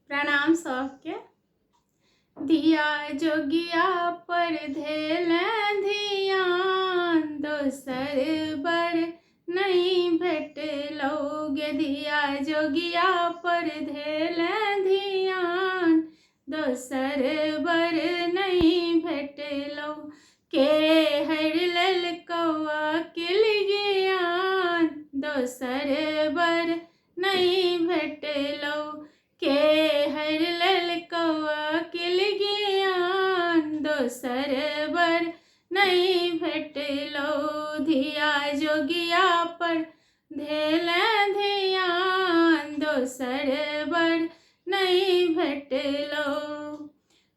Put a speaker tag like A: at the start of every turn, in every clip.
A: प्रणाम सबके। धिया जोगिया पर धेलें धियान, दोसर बर नहीं भेटलौगे। धिया जोगिया पर धेलें धियान, दोसर बर नहीं भेटलौ। के हर लेलकौ अकिल ज्ञान, दोसर बर नहीं भेटलौ। के हर लेलकौ अकिल ज्ञान, दोसर बर नहीं भेटलौ। धिया जोगिया पर धेलें धियान, दोसर बर नहीं भेटलौ।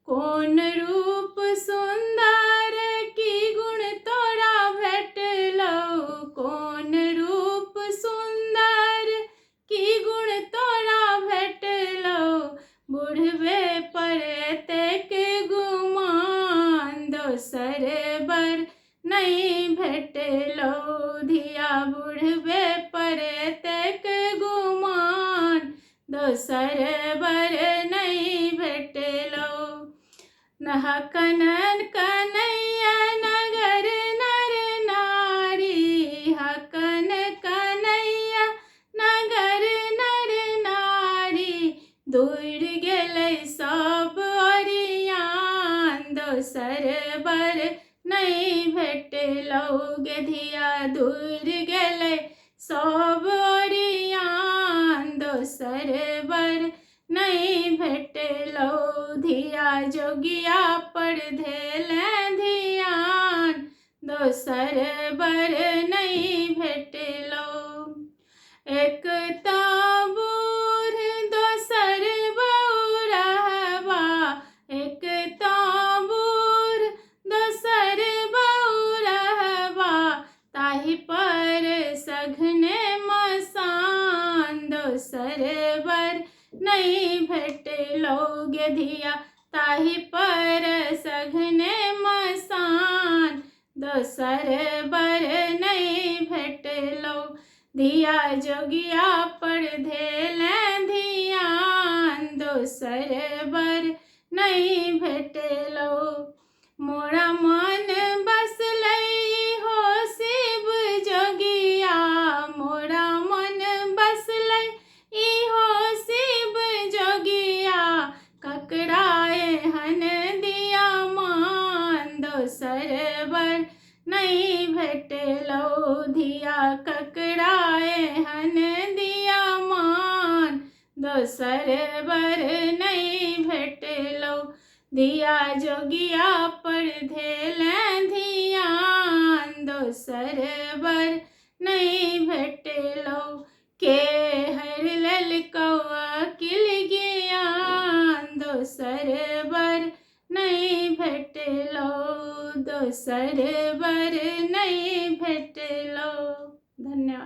A: कोन रूप सुंदर की गुण तोरा भेटलौ। कोन रूप सुंदर की गुण तोरा भेटलौ। बुढ़बे पर एतेक गुमान, दोसर बर नहीं भेटलौ। धिया बुढ़बे पर एतेक गुमान, दोसर बर नहीं भेटलौ। हकनन कन्हैया नगर नर नारी, हकन कन्हैया नगर नर नारी। दूर गेलै सब ओरियान, दोसर बर नहीं भेटलौगे। धिया दूर गेलै सब ओरियान, दोसर बर नहीं भेटलौ। धिया जोगिया पर धेलें धियान, दोसर बर नहीं भेटलौ। एक तो बूढ़ दोसर बौरहबा, एक तो बूढ़ दोसर बौरहबा। ताहि पर सघने मसान, दोसर बर नहीं भेटलौगे। धिया ताहि पर सघने मसान, दोसर बर नहीं भेटलौ। धिया जोगिया पर धेलें धियान, दोसर बर नहीं भेटलौ। मोरा मन बसलै हो शिव जोगिया, मोरा मन बसलै इहो शिव जोगिया। ककरा एहन दिया मान, दोसर बर नहीं भेटलौ। धिया ककरा एहन दिया मान, दोसर बर नहीं भेटलौ। धिया जोगिया पर धेलें धियान, दोसर बर नहीं भेटलौ। के हर लेलकौ अकिल ज्ञान, दोसर बर नहीं भेटलौ। दोसर बर नहीं भेटलौ। धन्यवाद।